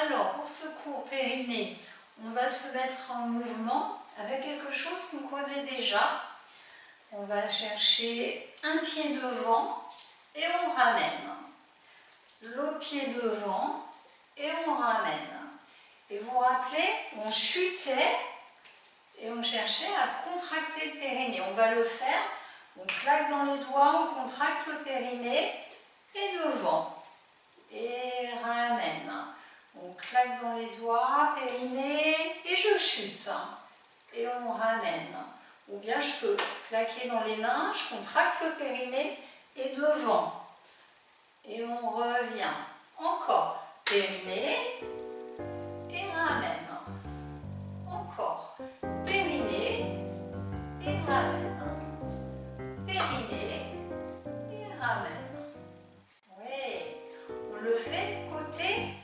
Alors, pour ce cours périnée, on va se mettre en mouvement avec quelque chose qu'on connaît déjà. On va chercher un pied devant et on ramène. L'autre pied devant et on ramène. Et vous vous rappelez, on chutait et on cherchait à contracter le périnée. On va le faire, on claque dans les doigts, on contracte le périnée et devant. Et ramène. On claque dans les doigts, périnée, et je chute. Et on ramène. Ou bien je peux claquer dans les mains, je contracte le périnée et devant. Et on revient. Encore. Périnée et ramène. Encore. Périnée et ramène. Périnée et ramène. Oui. On le fait côté.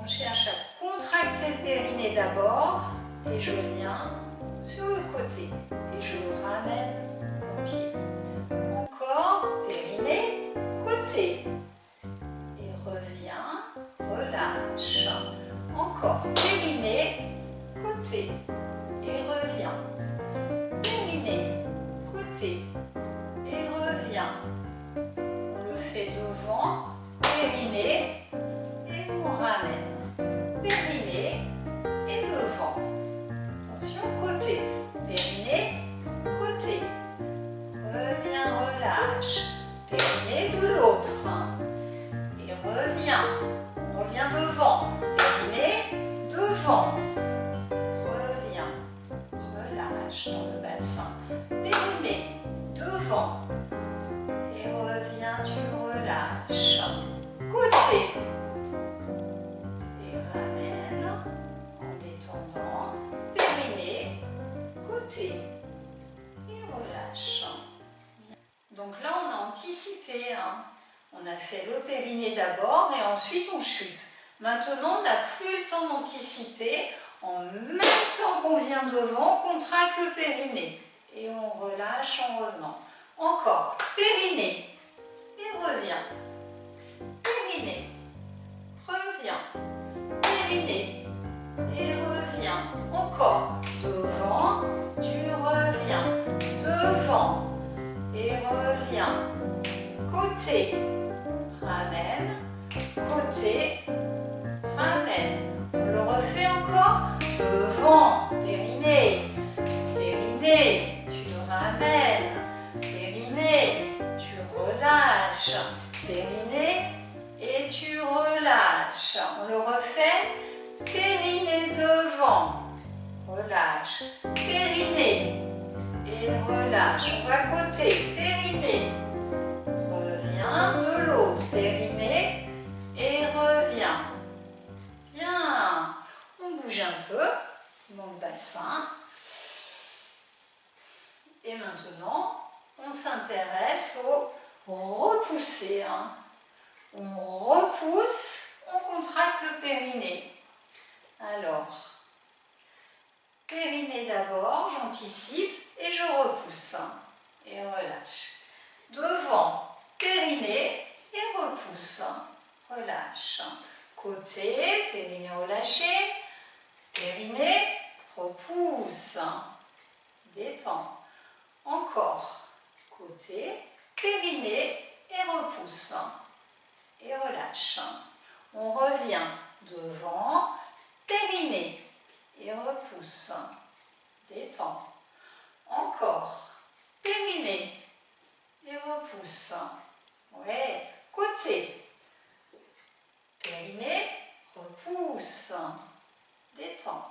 On cherche à contracter le périnée d'abord et je viens sur le côté et je ramène mon pied. Encore, périnée, côté et reviens, relâche. Encore, périnée, côté et reviens. Périnée, côté et reviens. On le fait devant, périnée et on ramène. Périnée et devant. Attention, côté. Périnée, côté. Reviens, relâche. Périnée de l'autre. Et reviens. On revient devant. Périnée, devant. Reviens. Relâche dans le bassin. Périnée, devant. Et reviens, tu relâches. Côté. Et relâche. Donc là, on a anticipé. On a fait le périnée d'abord et ensuite on chute. Maintenant, on n'a plus le temps d'anticiper. En même temps qu'on vient devant, on contracte le périnée. Et on relâche en revenant. Encore. Périnée. Et reviens. Périnée. Reviens. Périnée. Et reviens. Encore. Devant. Tu reviens, devant et reviens, côté, ramène, côté, ramène. On le refait encore, devant, périnée, périnée, tu ramènes, périnée, tu relâches, périnée et tu relâches. On le refait, périnée devant. Relâche, périnée et relâche. On va côté, périnée. Reviens de l'autre, périnée et reviens. Bien. On bouge un peu dans le bassin. Et maintenant, on s'intéresse au repousser. On repousse, on contracte le périnée. Alors, périnée d'abord, j'anticipe et je repousse et relâche. Devant, périnée et repousse, relâche. Côté, périnée relâché, périnée, repousse, détend. Encore, côté, périnée et repousse et relâche. On revient devant, périnée. Et repousse, détend. Encore, périnée et repousse. Ouais, côté, périnée, repousse, détend.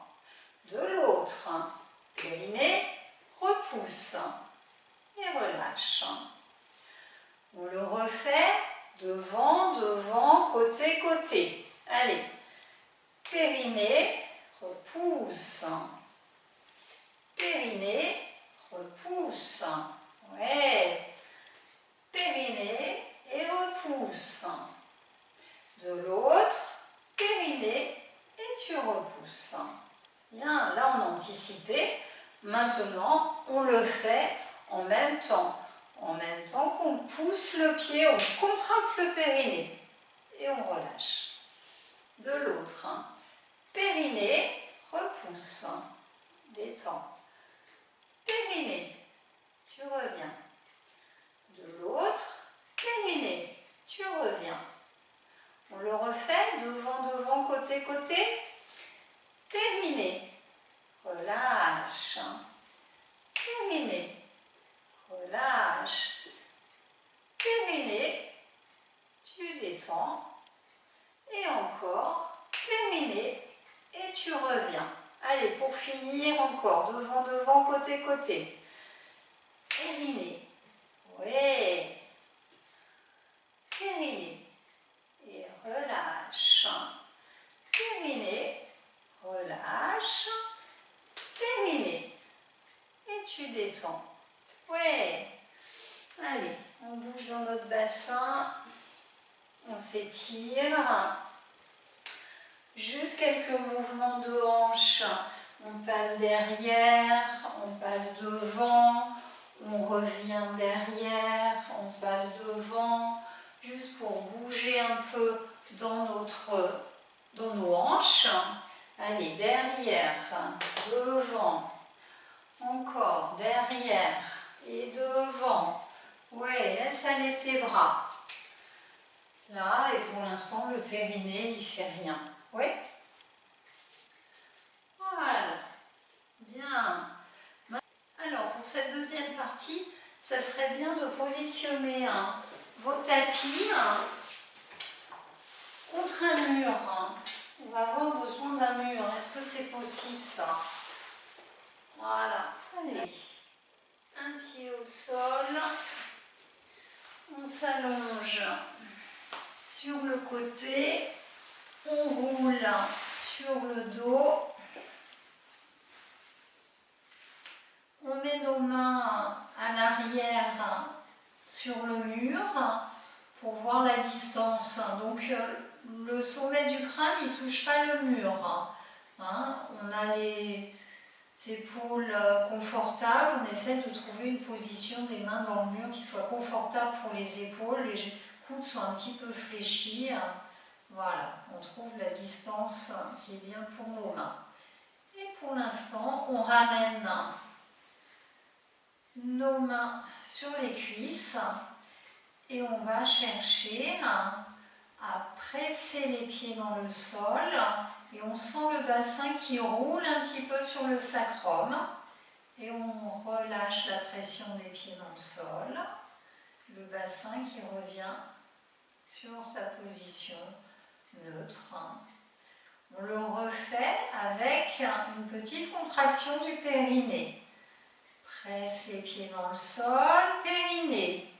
De l'autre, périnée, repousse et relâche. On le refait devant, devant, côté, côté. Allez, périnée, repousse, périnée, repousse, ouais, périnée et repousse. De l'autre, périnée et tu repousses. Bien, là on a anticipé. Maintenant, on le fait en même temps. En même temps qu'on pousse le pied, on contracte le périnée et on relâche. de l'autre. Périnée, repousse, détends. Périnée, tu reviens. De l'autre, périnée, tu reviens. On le refait, devant, devant, côté, côté. Périnée, relâche. Périnée, relâche. Périnée, tu détends. Et encore, périnée, et tu reviens. Allez, pour finir, encore, devant, devant, côté, côté. Périnée, oui. Périnée, et relâche. Périnée, relâche. Périnée, et tu détends. Ouais. Allez, on bouge dans notre bassin. On s'étire. Juste quelques mouvements de hanches. On passe derrière, on passe devant, on revient derrière, on passe devant. Juste pour bouger un peu dans nos hanches. Allez, derrière, devant, encore, derrière et devant. Ouais, laisse aller tes bras. Là, et pour l'instant, le périnée, il fait rien. Oui. Voilà. Bien. Alors, pour cette deuxième partie, ça serait bien de positionner vos tapis contre un mur. On va avoir besoin d'un mur. Est-ce que c'est possible, ça? Voilà. Allez. Un pied au sol. On s'allonge sur le côté. On roule sur le dos. On met nos mains à l'arrière sur le mur pour voir la distance. Donc le sommet du crâne, il ne touche pas le mur. On a les épaules confortables. On essaie de trouver une position des mains dans le mur qui soit confortable pour les épaules. Les coudes sont un petit peu fléchis. Voilà, on trouve la distance qui est bien pour nos mains. Et pour l'instant, on ramène nos mains sur les cuisses et on va chercher à presser les pieds dans le sol et on sent le bassin qui roule un petit peu sur le sacrum et on relâche la pression des pieds dans le sol, le bassin qui revient sur sa position neutre. On le refait avec une petite contraction du périnée. Presse les pieds dans le sol, périnée.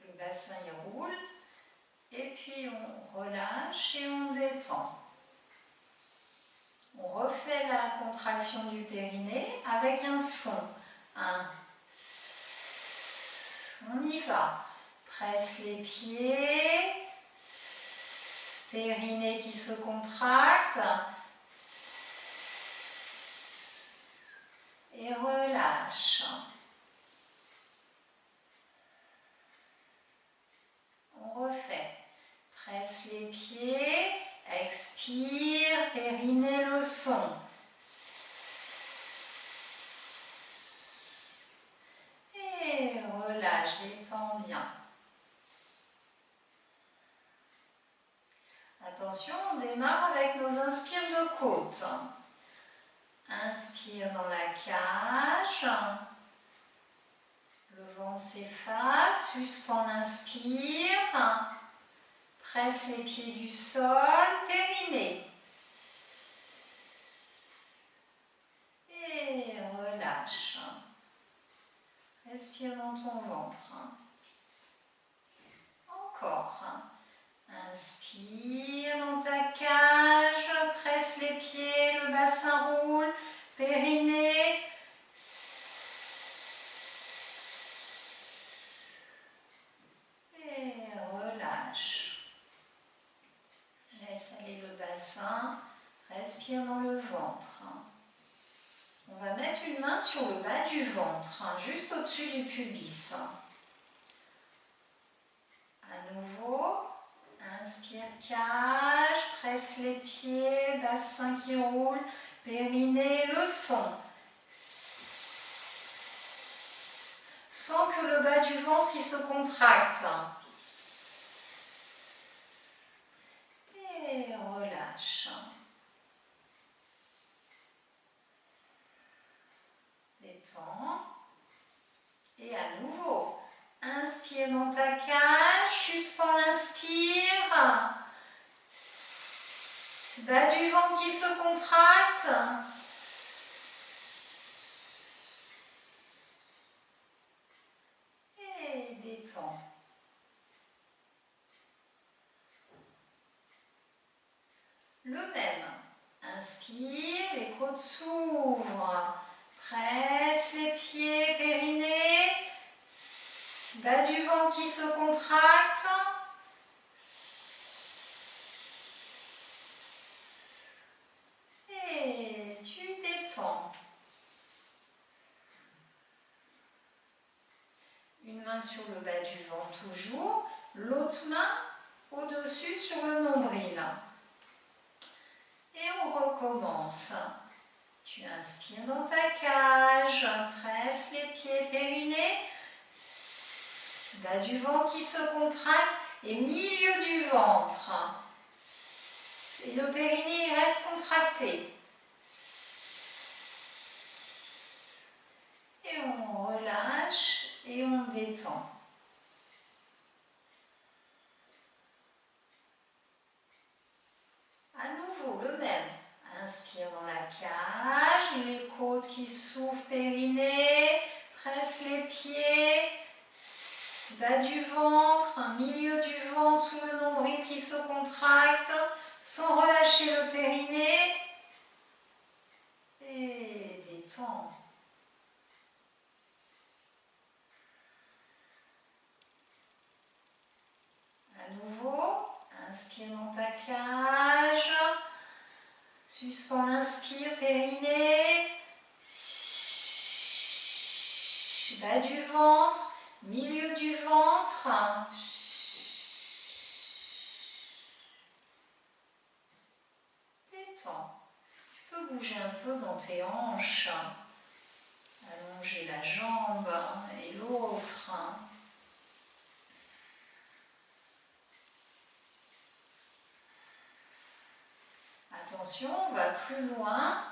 Le bassin y roule. Et puis on relâche et on détend. On refait la contraction du périnée avec un son. Un S. On y va. Presse les pieds. S. Périnée qui se contracte. Et relâche. On refait. Presse les pieds, expire, périnée le son. Et relâche, détends bien. Attention, on démarre avec nos inspires de côte. Inspire dans la cage. Le ventre s'efface, suspend l'inspire. Presse les pieds du sol, périnée. Et relâche. Respire dans ton ventre. Encore. Inspire dans ta cage, presse les pieds, le bassin roule, périnée. Et relâche. Laisse aller le bassin, respire dans le ventre. On va mettre une main sur le bas du ventre, juste au-dessus du pubis. À nouveau, Inspire, cage, presse les pieds, bassin qui roule, périnée, le son. Sens que le bas du ventre il se contracte. Et relâche. Détends. Et à nouveau, inspire dans ta cage, suspends l'inspire. Bas du ventre qui se contracte. Et détends. Le même. Inspire, les côtes s'ouvrent. Presse les pieds, périnée. Bas du ventre qui se contracte. Et tu détends. Une main sur le bas du ventre toujours. L'autre main au-dessus sur le nombril. Et on recommence. Tu inspires dans ta cage, presse les pieds, périnée, bas du ventre qui se contracte et milieu du ventre. Et le périnée il reste contracté. Et on relâche et on détend. À nouveau le même. Inspire dans la cage, les côtes qui s'ouvrent, périnée, presse les pieds, bas du ventre, milieu du ventre sous le nombril qui se contracte, sans relâcher le périnée. Et détends. À nouveau, inspire dans ta cage. Suspends l'inspire, périnée, bas du ventre, milieu du ventre. Détends. Tu peux bouger un peu dans tes hanches, allonger la jambe et l'autre. Attention, on va plus loin.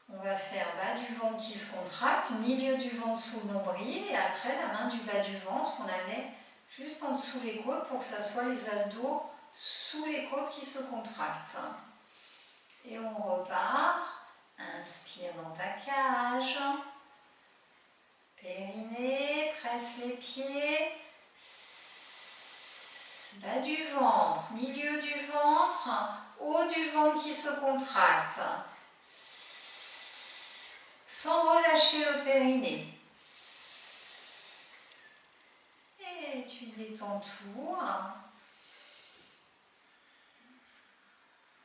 On va faire bas du ventre qui se contracte, milieu du ventre sous le nombril et après la main du bas du ventre, on la met juste en dessous les côtes pour que ça soit les abdos sous les côtes qui se contractent. Et on repart. Inspire dans ta cage. Périnée, presse les pieds. Bas du ventre, milieu du ventre, haut du ventre qui se contracte. Sans relâcher le périnée. Et tu détends tout.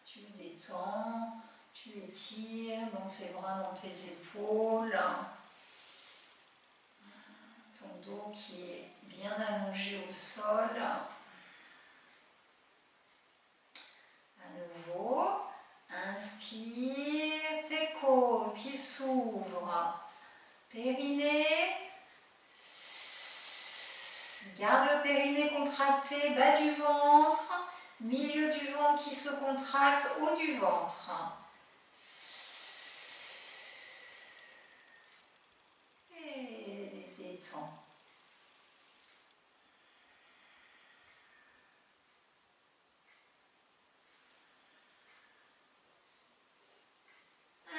Tu détends, tu étires dans tes bras, dans tes épaules. Ton dos qui est bien allongé au sol. À nouveau, inspire, tes côtes qui s'ouvrent. Périnée. Garde le périnée contracté, bas du ventre, milieu du ventre qui se contracte, haut du ventre. Et détends.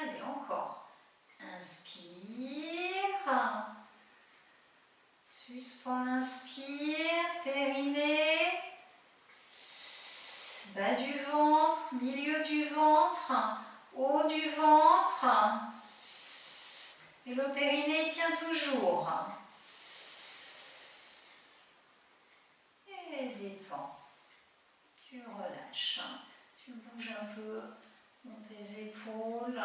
Allez, encore. Inspire. Suspends l'inspire, périnée. Bas du ventre, milieu du ventre, haut du ventre. Et le périnée tient toujours. Et détends. Tu relâches. Tu bouges un peu dans tes épaules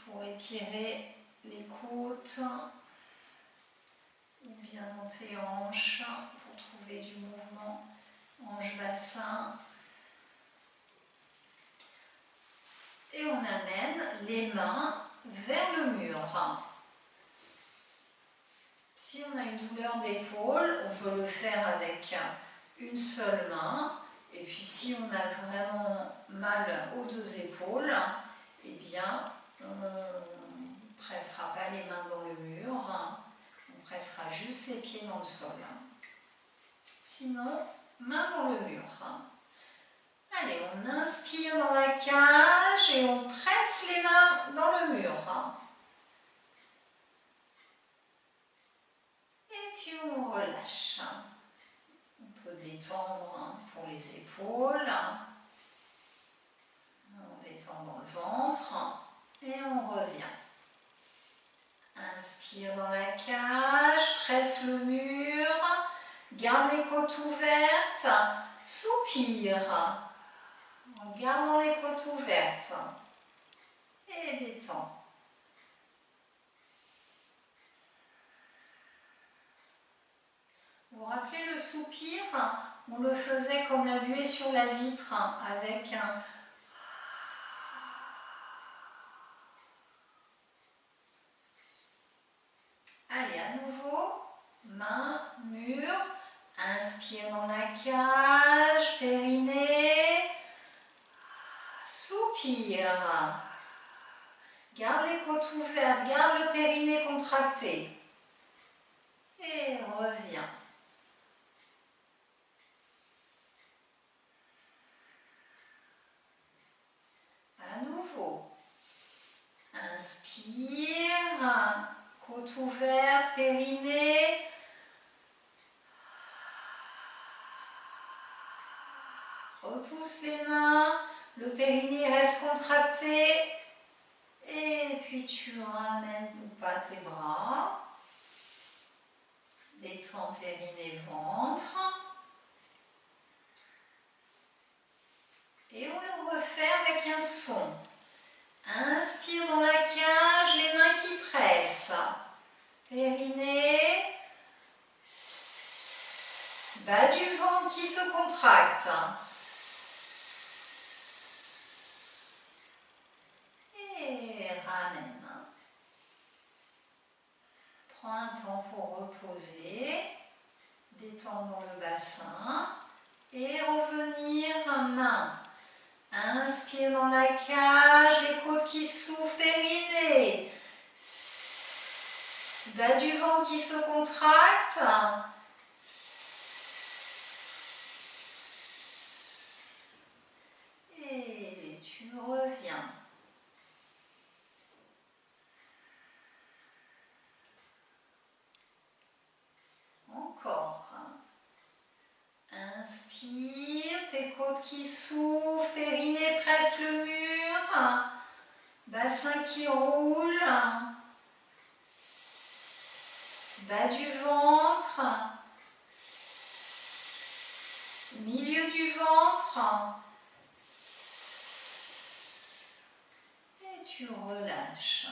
pour étirer les côtes ou bien dans tes hanches pour trouver du mouvement. Hanche, bassin. Et on amène les mains vers le mur. Si on a une douleur d'épaule, on peut le faire avec une seule main. Et puis si on a vraiment mal aux deux épaules, eh bien on ne pressera pas les mains dans le mur, on pressera juste les pieds dans le sol. Sinon, main dans le mur. Allez, on inspire dans la cage et on presse les mains dans le mur. Et puis on relâche. On peut détendre pour les épaules. On détend dans le ventre et on revient. Inspire dans la cage, presse le mur, garde les côtes ouvertes, soupire en gardant les côtes ouvertes et détend. Vous vous rappelez le soupir? On le faisait comme la buée sur la vitre avec un... Allez, à nouveau, main, mur, inspire dans la cage, périnée, soupire, garde les côtes ouvertes, garde le périnée contracté et reviens. À nouveau, inspire, côte ouverte, périnée. Repousse les mains, le périnée reste contracté. Et puis tu ramènes ou pas tes bras. Détends périnée, ventre. Et on le refait avec un son. Inspire dans la cage, les mains qui pressent. Périnée. Bas du ventre qui se contracte. Et ramène. Prends un temps pour reposer. Détendre dans le bassin. Et revenir main. Inspire dans la cage, les côtes qui s'ouvrent, périnée. Bas du ventre qui se contracte. Et tu reviens. Encore. Inspire, tes côtes qui s'ouvrent, périnée presse le mur, bassin qui roule, bas du ventre, milieu du ventre, et tu relâches.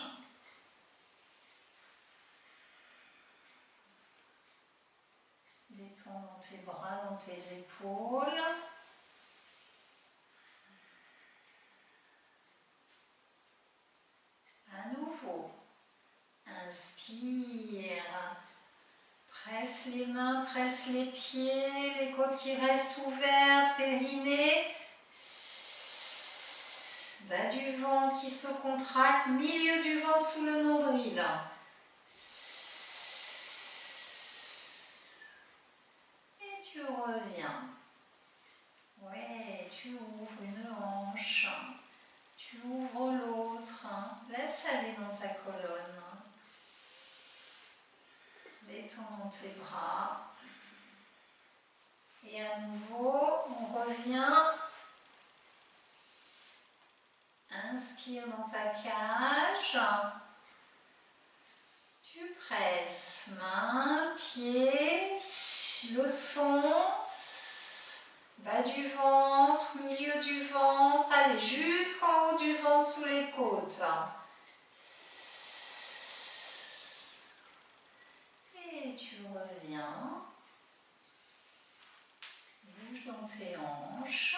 Détends dans tes bras, dans tes épaules. À nouveau, inspire, presse les mains, presse les pieds, les côtes qui restent ouvertes, périnée, bas du ventre qui se contracte, milieu du ventre sous le nombril. Et tu reviens. Ouais, tu ouvres une hanche. Tu ouvres l'autre, laisse aller dans ta colonne. Détends tes bras. Et à nouveau, on revient. Inspire dans ta cage. Tu presses main, pied, le son. Bas du ventre, milieu du ventre, allez jusqu'en haut du ventre sous les côtes. Et tu reviens. dans tes hanches.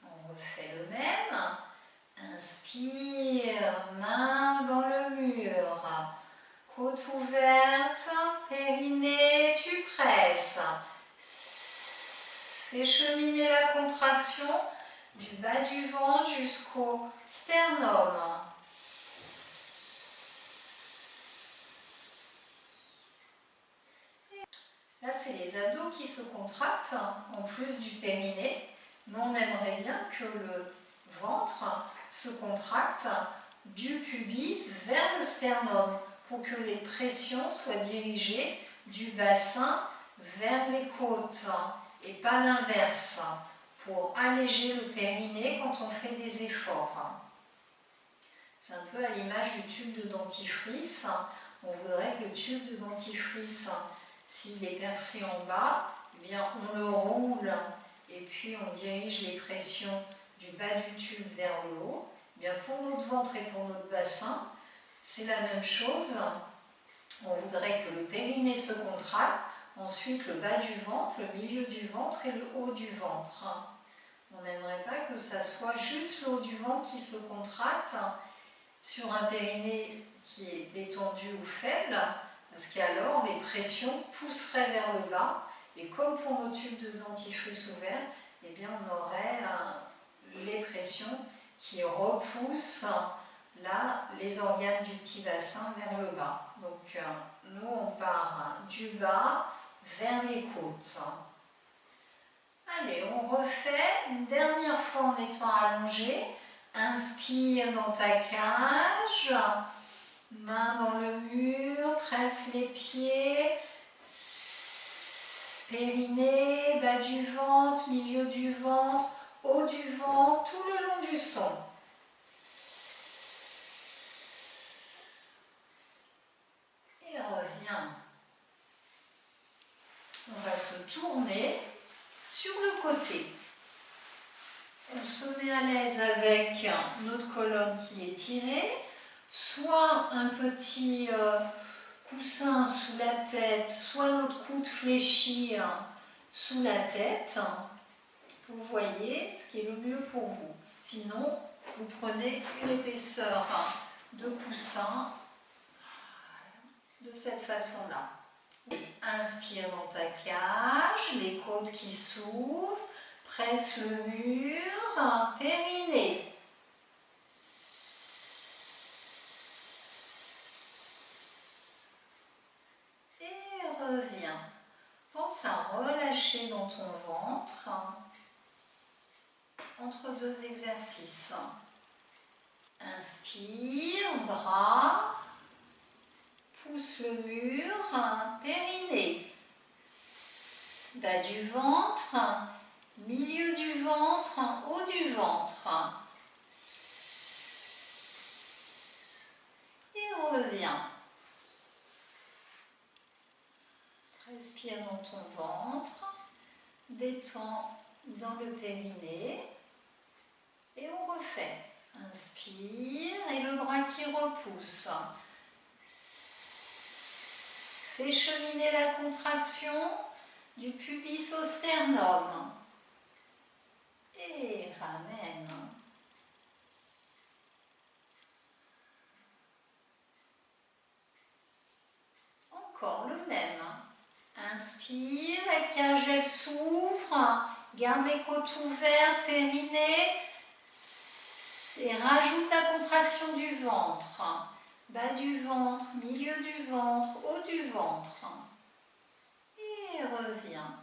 On refait le même. Inspire, main dans le mur. Côte ouverte, périnée, tu presses. Fais cheminer la contraction du bas du ventre jusqu'au sternum. Là, c'est les abdos qui se contractent en plus du périnée, mais on aimerait bien que le ventre se contracte du pubis vers le sternum pour que les pressions soient dirigées du bassin vers les côtes et pas l'inverse, pour alléger le périnée quand on fait des efforts. C'est un peu à l'image du tube de dentifrice. On voudrait que le tube de dentifrice, s'il est percé en bas, eh bien on le roule et puis on dirige les pressions du bas du tube vers le haut. Eh bien pour notre ventre et pour notre bassin, c'est la même chose. On voudrait que le périnée se contracte, ensuite le bas du ventre, le milieu du ventre et le haut du ventre. On n'aimerait pas que ça soit juste le haut du ventre qui se contracte sur un périnée qui est détendu ou faible, parce qu'alors les pressions pousseraient vers le bas, et comme pour nos tubes de dentifrice ouverts, eh bien on aurait les pressions qui repoussent là les organes du petit bassin vers le bas. Donc nous on part du bas vers les côtes. Allez, on refait une dernière fois en étant allongé. Inspire dans ta cage, main dans le mur, presse les pieds, périnée, bas du ventre, milieu du ventre, haut du ventre, tout le long du son. Et reviens. On va se tourner sur le côté. On se met à l'aise avec notre colonne qui est tirée, soit un petit coussin sous la tête, soit notre coude fléchi sous la tête. Vous voyez ce qui est le mieux pour vous. Sinon, vous prenez une épaisseur de coussin de cette façon-là. Inspire dans ta cage, les côtes qui s'ouvrent. Presse le mur, périnée. Et reviens. Pense à relâcher dans ton ventre entre deux exercices. Inspire, bras, pousse le mur, périnée. Bas du ventre. Milieu du ventre, haut du ventre. Et reviens. Respire dans ton ventre. Détends dans le périnée. Et on refait. Inspire et le bras qui repousse. Fais cheminer la contraction du pubis au sternum. Et ramène. Encore le même. Inspire, la cage elle s'ouvre. Garde les côtes ouvertes, périnée. Et rajoute la contraction du ventre. Bas du ventre, milieu du ventre, haut du ventre. Et reviens.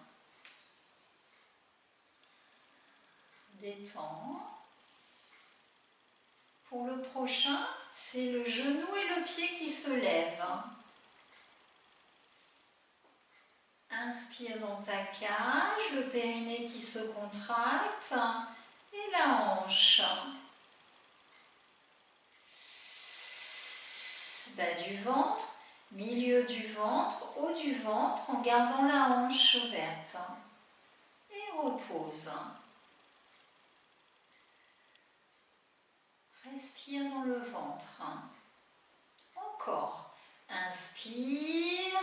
Détends. Pour le prochain, c'est le genou et le pied qui se lèvent. Inspire dans ta cage, le périnée qui se contracte et la hanche. Bas du ventre, milieu du ventre, haut du ventre en gardant la hanche ouverte. Et repose. Respire dans le ventre. Encore. Inspire.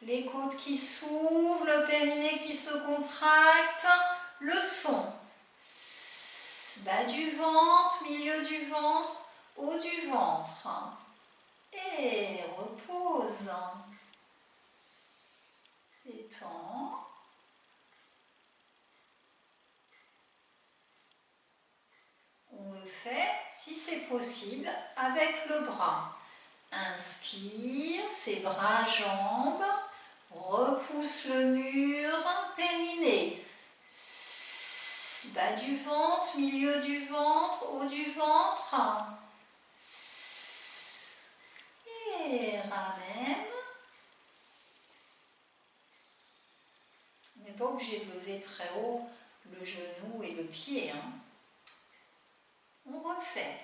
Les côtes qui s'ouvrent, le périnée qui se contracte. Le son. Bas du ventre, milieu du ventre, haut du ventre. Et repose. Détends. On le fait, si c'est possible, avec le bras. Inspire, ses bras, jambes. Repousse le mur, périnée. Bas du ventre, milieu du ventre, haut du ventre. Et ramène. On n'est pas obligé de lever très haut le genou et le pied. On refait.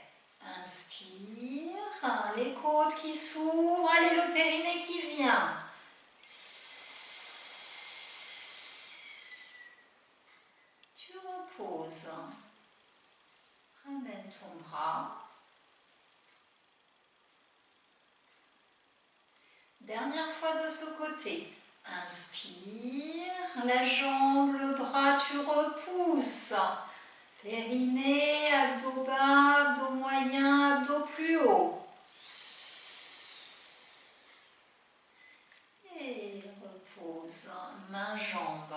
Inspire, les côtes qui s'ouvrent, allez, le périnée qui vient. Tu reposes. Ramène ton bras. Dernière fois de ce côté. Inspire, la jambe, le bras, tu repousses. Périnée, abdos bas, abdos moyens, abdos plus haut. Et repose, main, jambe.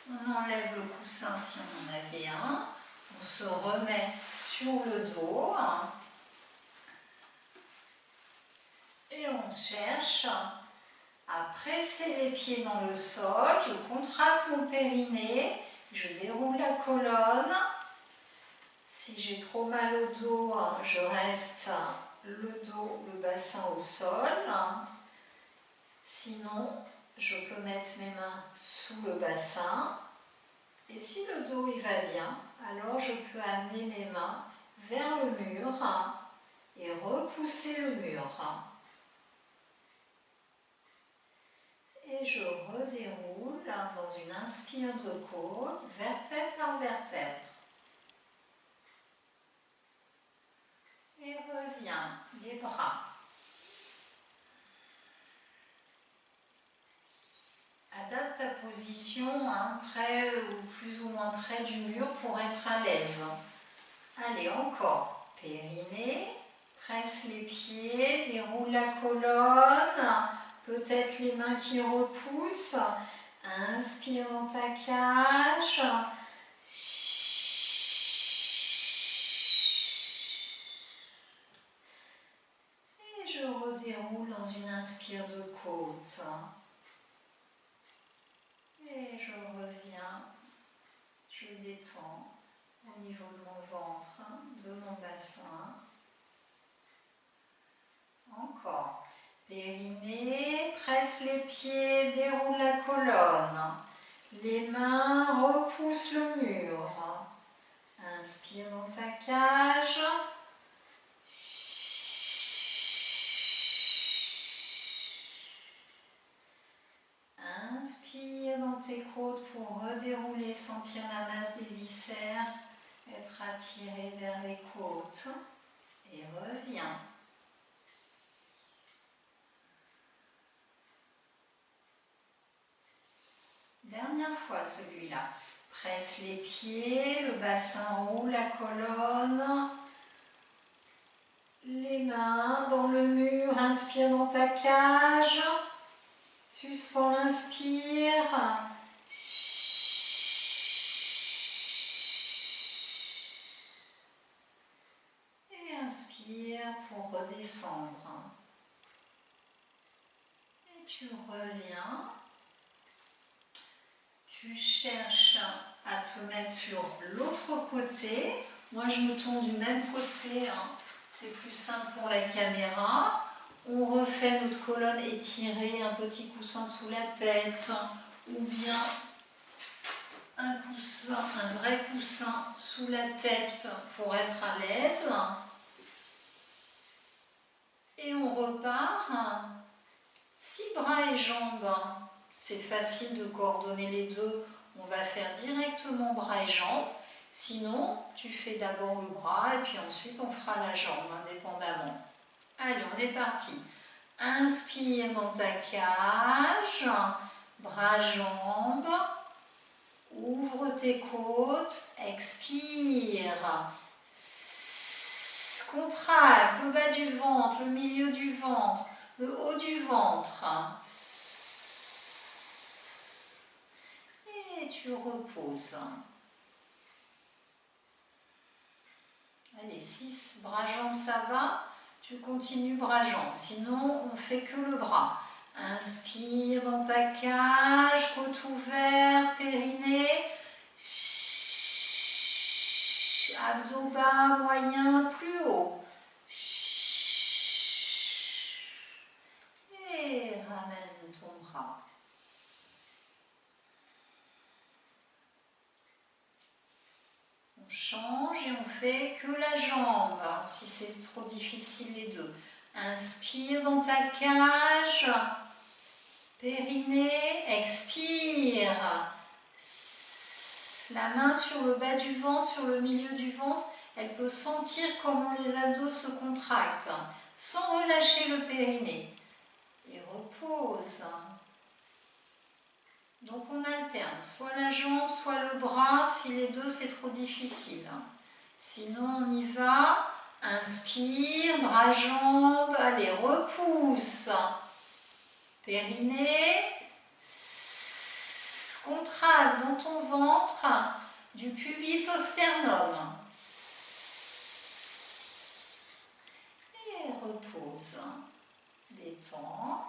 On enlève le coussin si on en avait un. On se remet sur le dos. Et on cherche à presser les pieds dans le sol. Je contracte mon périnée. Je déroule la colonne. Si j'ai trop mal au dos, je reste le dos, le bassin au sol. Sinon, je peux mettre mes mains sous le bassin. Et si le dos il va bien, alors je peux amener mes mains vers le mur et repousser le mur. Et je redéroule dans une inspire de côte, vertèbre par vertèbre. Et reviens, les bras. Adapte ta position près ou plus ou moins près du mur pour être à l'aise. Allez, encore. Périnée, presse les pieds, déroule la colonne, peut-être les mains qui repoussent. Inspire dans ta cage. Et je redéroule dans une inspire de côte. Et je reviens, je détends au niveau de mon ventre, de mon bassin. Encore. Périnée, presse les pieds, déroule la colonne. Les mains repoussent le mur. Inspire dans ta cage. Inspire dans tes côtes pour redérouler, sentir la masse des viscères, être attiré vers les côtes. Et reviens. Dernière fois celui-là. Presse les pieds, le bassin haut, la colonne. Les mains dans le mur, inspire dans ta cage. Suspends l'inspire. Et inspire pour redescendre. Et tu reviens. Tu cherches à te mettre sur l'autre côté. Moi, je me tourne du même côté. C'est plus simple pour la caméra. On refait notre colonne étirée, un petit coussin sous la tête ou bien un coussin, un vrai coussin sous la tête pour être à l'aise. Et on repart. 6 bras et jambes. C'est facile de coordonner les deux on va faire directement bras et jambes. Sinon, tu fais d'abord le bras et puis ensuite on fera la jambe indépendamment. Allez, on est parti. Inspire dans ta cage, bras, jambes. Ouvre tes côtes, expire. Contracte le bas du ventre, le milieu du ventre, le haut du ventre. Et tu reposes. Allez, 6 bras-jambes, ça va. Tu continues bras-jambes. Sinon, on fait que le bras. Inspire dans ta cage, côte ouverte, périnée. Abdos bas, moyen, plus haut. Et ramène ton bras. On change et on fait que la jambe, si c'est trop difficile les deux. Inspire dans ta cage, périnée, expire. La main sur le bas du ventre, sur le milieu du ventre, elle peut sentir comment les abdos se contractent, sans relâcher le périnée. Et repose. Donc on alterne, soit la jambe, soit le bras, si les deux c'est trop difficile. Sinon on y va, inspire, bras, jambes, allez, repousse. Périnée, contracte dans ton ventre, du pubis au sternum. Et repose. Détends.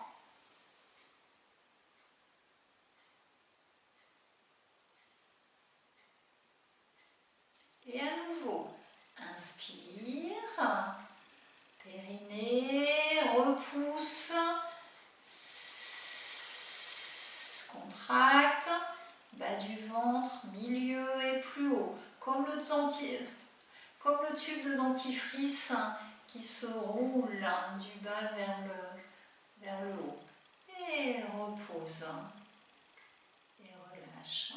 Et à nouveau, inspire, périnée, repousse, contracte, bas du ventre, milieu et plus haut, comme le tube de dentifrice qui se roule du bas vers le haut. Et repose. Et relâche.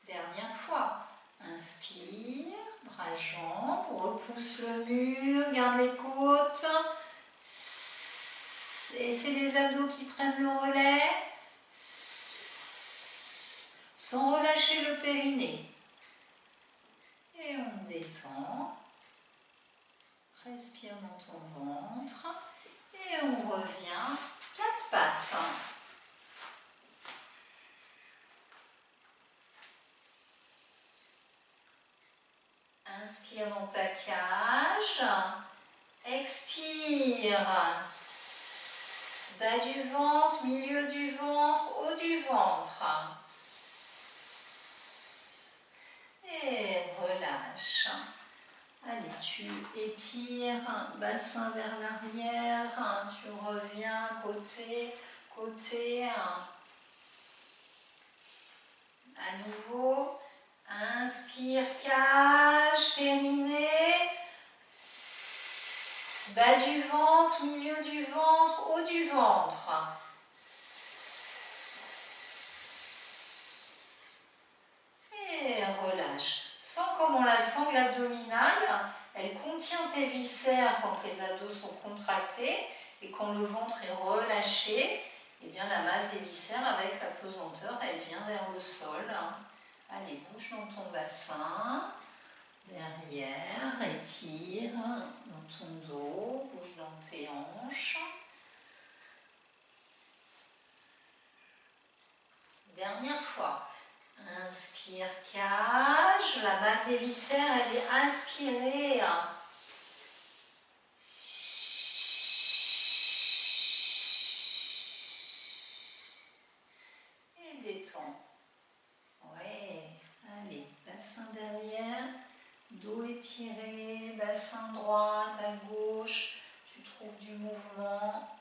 Dernière fois. Inspire, bras, jambes, repousse le mur, garde les côtes. Et c'est les abdos qui prennent le relais. Sans relâcher le périnée. Et on détend. Respire dans ton ventre. Et on revient 4 pattes. Inspire dans ta cage. Expire. Bas du ventre, milieu du ventre, haut du ventre. Et relâche. Allez, tu étires, bassin vers l'arrière, tu reviens côté, côté. À nouveau, inspire, cage, périnée, bas du ventre, milieu du ventre, haut du ventre. Et relâche. Sens comment la sangle abdominale, elle contient tes viscères quand les abdos sont contractés et quand le ventre est relâché, eh bien la masse des viscères avec la pesanteur, elle vient vers le sol. Allez, bouge dans ton bassin, derrière, étire dans ton dos, bouge dans tes hanches. Dernière fois. Inspire, cage, la masse des viscères, elle est inspirée. Et détends. Ouais, allez, bassin derrière, dos étiré, bassin droite, à gauche, tu trouves du mouvement.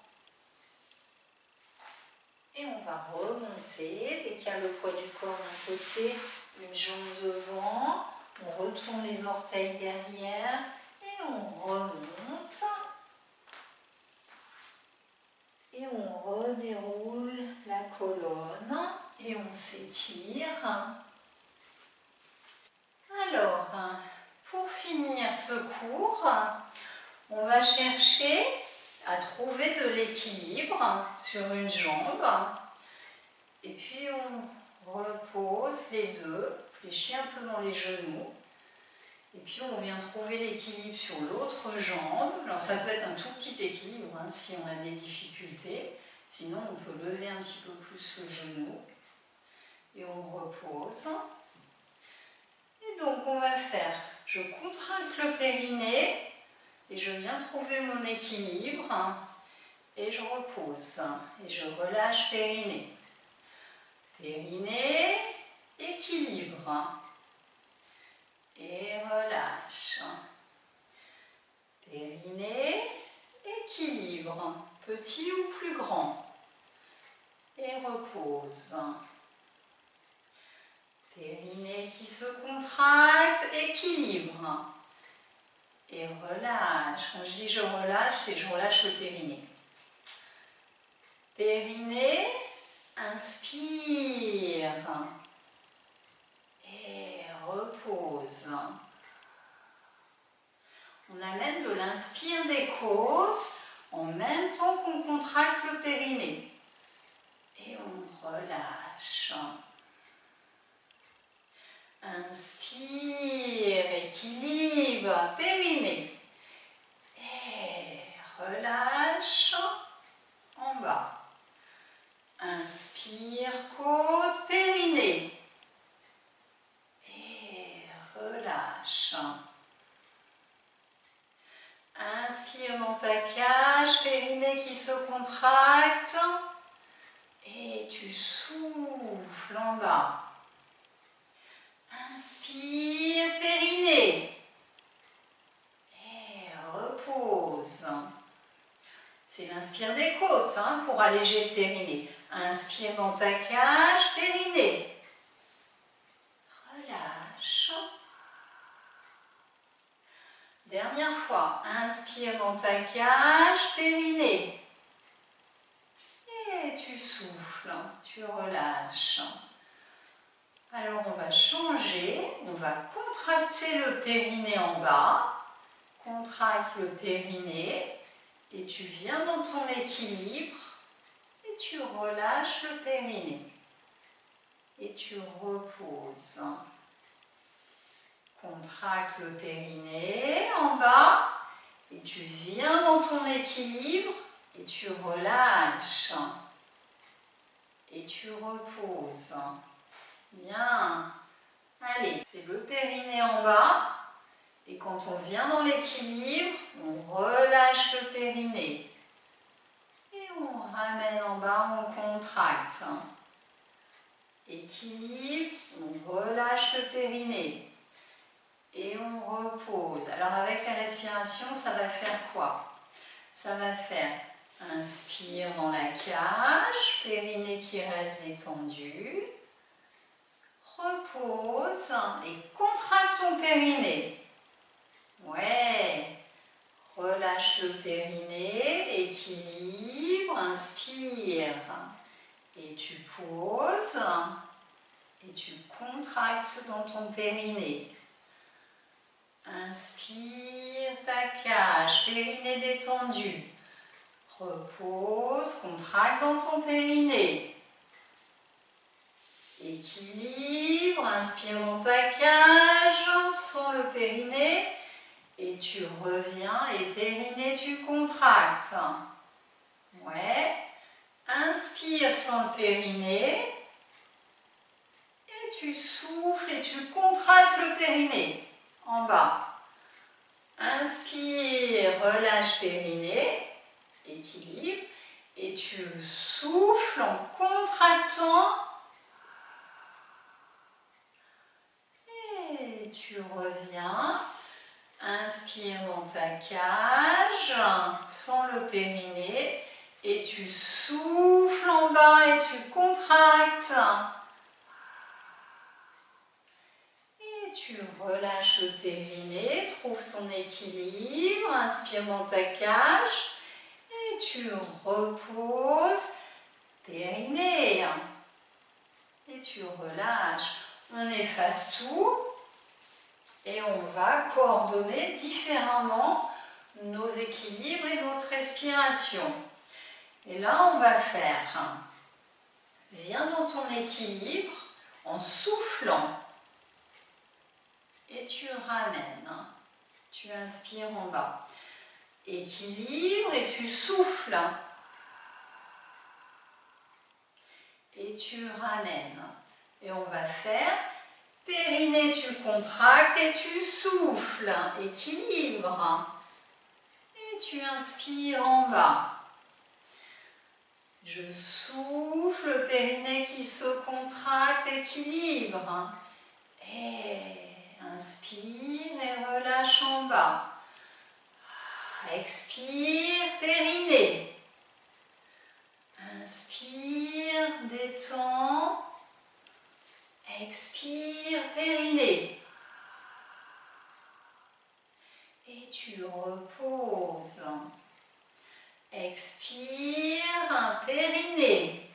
Et on va remonter, dès qu'il y a le poids du corps d'un côté, une jambe devant, on retourne les orteils derrière et on remonte. Et on redéroule la colonne et on s'étire. Alors, pour finir ce cours, on va chercher à trouver de l'équilibre sur une jambe. Et puis on repose les deux, fléchit un peu dans les genoux. Et puis on vient trouver l'équilibre sur l'autre jambe. Alors ça peut être un tout petit équilibre si on a des difficultés. Sinon on peut lever un petit peu plus le genou. Et on repose. Et donc on va faire, je contracte le périnée et je viens trouver mon équilibre. Et je repose. Et je relâche périnée. Périnée, équilibre. Et relâche. Périnée, équilibre. Petit ou plus grand. Et repose. Périnée qui se contracte, équilibre. Et relâche. Quand je dis je relâche, c'est je relâche le périnée. Périnée, inspire. Et repose. On amène de l'inspire des côtes en même temps qu'on contracte le périnée. Et on relâche. Inspire, équilibre, périnée. Et relâche en bas. Inspire, côte, périnée. Et relâche. Inspire dans ta cage, périnée qui se contracte. Et tu souffles en bas. Inspire, périnée. Et repose. C'est l'inspire des côtes pour alléger le périnée. Inspire dans ta cage, périnée. Relâche. Dernière fois, inspire dans ta cage, périnée. Et tu souffles, tu relâches. Alors on va changer, on va contracter le périnée en bas. Contracte le périnée et tu viens dans ton équilibre et tu relâches le périnée. Et tu reposes. Contracte le périnée en bas et tu viens dans ton équilibre et tu relâches et tu reposes. Bien. Allez, c'est le périnée en bas et quand on vient dans l'équilibre, on relâche le périnée et on ramène en bas, on contracte. Équilibre, on relâche le périnée. Et on repose. Alors avec la respiration, ça va faire quoi? Ça va faire inspire dans la cage, périnée qui reste détendu. Repose et contracte ton périnée. Ouais. Relâche le périnée, équilibre, inspire. Et tu poses et tu contractes dans ton périnée. Inspire ta cage, périnée détendu. Repose, contracte dans ton périnée. Équilibre, inspire dans ta cage, sans le périnée. Et tu reviens et périnée, tu contractes. Ouais. Inspire sans le périnée. Et tu souffles et tu contractes le périnée. En bas. Inspire, relâche périnée, équilibre, et tu souffles en contractant. Et tu reviens. Inspire dans ta cage, sans le périnée, et tu souffles en bas et tu contractes. Tu relâches le périnée, trouve ton équilibre, inspire dans ta cage et Et tu reposes, périnée. Et tu relâches. On efface tout et on va coordonner différemment nos équilibres et notre respiration. Et là, on va faire, viens dans ton équilibre en soufflant. Et tu ramènes. Tu inspires en bas. Équilibre et tu souffles. Et tu ramènes. Et on va faire périnée, tu contractes et tu souffles. Équilibre. Et tu inspires en bas. Je souffle, périnée qui se contracte, équilibre. Et inspire et relâche en bas. Expire, périnée. Inspire, détends. Expire, périnée. Et tu reposes. Expire, périnée.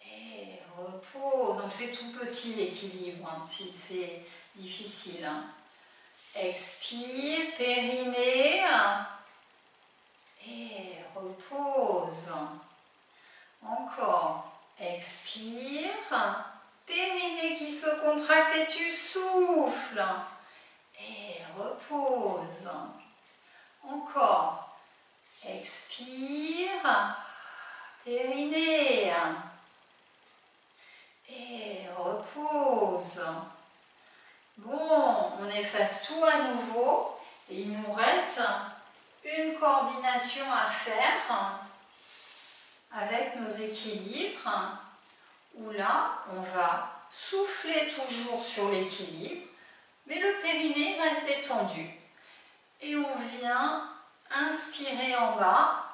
Et repose. On fait tout petit l'équilibre si c'est difficile. Expire, périnée. Et repose. Encore. Expire. Périnée qui se contracte et tu souffles. Et repose. Encore. Expire. Périnée. Et repose. Bon, on efface tout à nouveau. Et il nous reste une coordination à faire avec nos équilibres, où là, on va souffler toujours sur l'équilibre, mais le périnée reste détendu. Et on vient inspirer en bas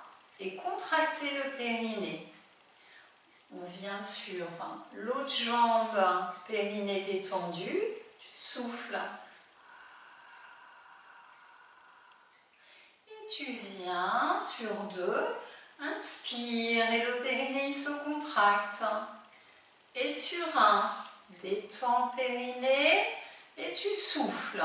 et contracter le périnée. On vient sur l'autre jambe, périnée détendu, tu souffles. Et tu viens sur deux, inspire et le périnée il se contracte. Et sur un, détends le périnée et tu souffles.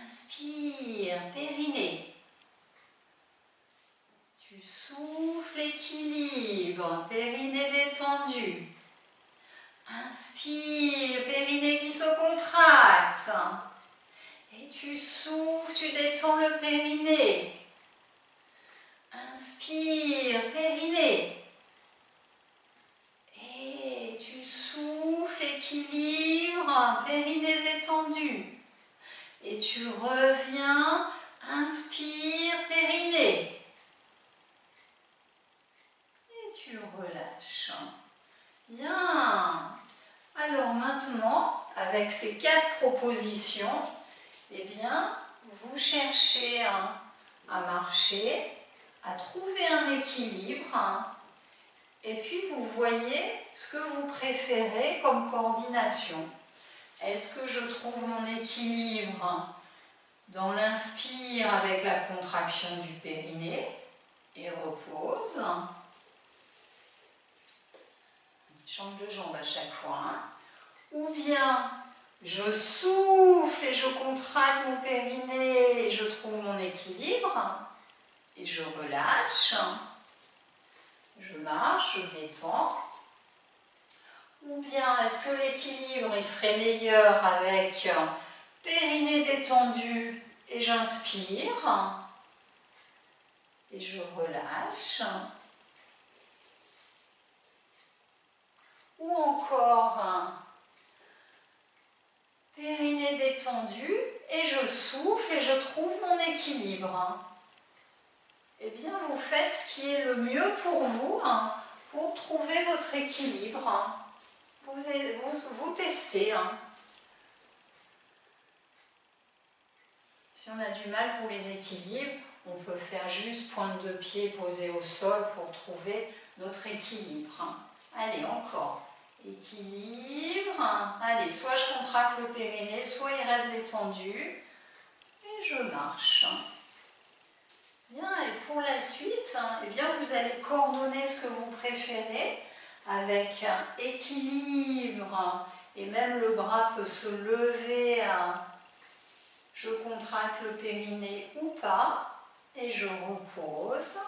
Inspire, périnée. Tu souffles, équilibre, périnée détendu. Inspire, périnée qui se contracte. Et tu souffles, tu détends le périnée. Inspire, périnée. Et tu souffles, équilibre, périnée détendu. Et tu reviens, inspire, périnée. Et tu relâches. Bien. Alors maintenant, avec ces 4 propositions, eh bien, vous cherchez à marcher, à trouver un équilibre, et puis vous voyez ce que vous préférez comme coordination. Est-ce que je trouve mon équilibre dans l'inspire avec la contraction du périnée et repose. Change de jambe à chaque fois. Ou bien je souffle et je contracte mon périnée et je trouve mon équilibre et je relâche. Je marche, je détends. Ou bien est-ce que l'équilibre il serait meilleur avec périnée détendu et j'inspire et je relâche. Ou encore périnée détendu et je souffle et je trouve mon équilibre. Eh bien, vous faites ce qui est le mieux pour vous pour trouver votre équilibre. Vous testez. Si on a du mal pour les équilibres, on peut faire juste pointe de pied posée au sol pour trouver notre équilibre. Allez, encore. Équilibre. Allez, soit je contracte le périnée, soit il reste détendu. et je marche. Bien, et pour la suite, eh bien, vous allez coordonner ce que vous préférez avec équilibre, et même le bras peut se lever, je contracte le périnée ou pas, et je repose.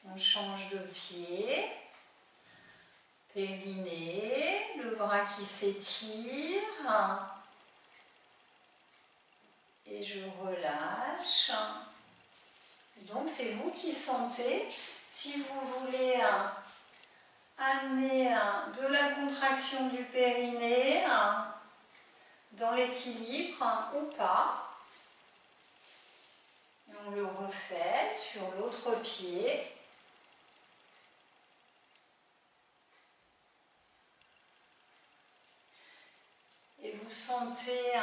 On change de pied, périnée, le bras qui s'étire, et je relâche. Donc c'est vous qui sentez. Si vous voulez amener de la contraction du périnée dans l'équilibre ou pas. Et on le refait sur l'autre pied. Et vous sentez,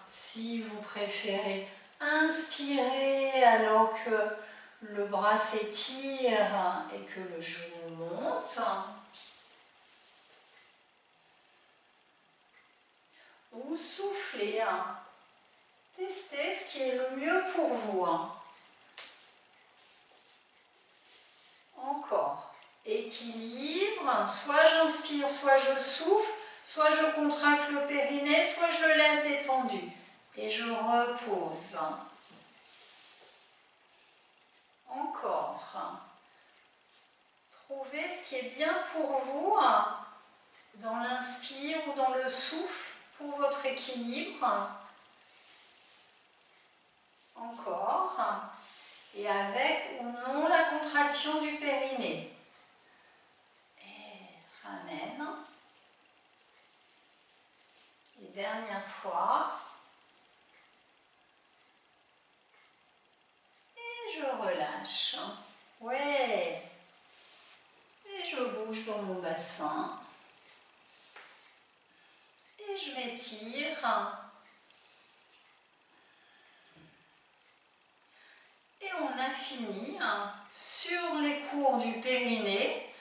si vous préférez, inspirer alors que le bras s'étire et que le genou monte. Ou souffler. Testez ce qui est le mieux pour vous. Encore. Équilibre. Soit j'inspire, soit je souffle. Soit je contracte le périnée, soit je le laisse détendu. Et je repose. Encore. Trouvez ce qui est bien pour vous dans l'inspire ou dans le souffle pour votre équilibre. Encore. Et avec ou non la contraction du périnée. Et ramène. Et dernière fois. Et je relâche. Ouais. Et je bouge dans mon bassin. Et je m'étire. Et on a fini sur les cours du périnée,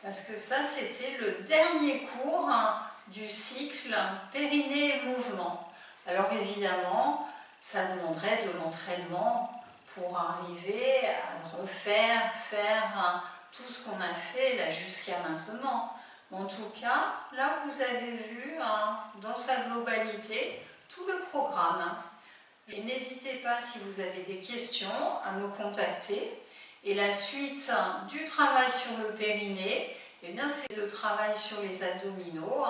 parce que ça c'était le dernier cours du cycle périnée et mouvement. Alors évidemment, ça demanderait de l'entraînement pour arriver à refaire, faire tout ce qu'on a fait là jusqu'à maintenant. En tout cas, là vous avez vu dans sa globalité tout le programme. Et n'hésitez pas, si vous avez des questions, à me contacter. Et la suite du travail sur le périnée, eh bien c'est le travail sur les abdominaux,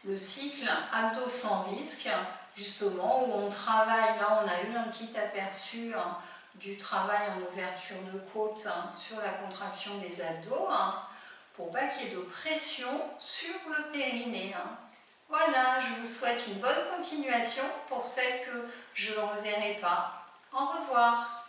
le cycle abdos sans risque, justement, où on travaille, là on a eu un petit aperçu du travail en ouverture de côte sur la contraction des abdos, pour pas qu'il y ait de pression sur le périnée. Voilà, je vous souhaite une bonne continuation pour celles que je ne reverrai pas. Au revoir.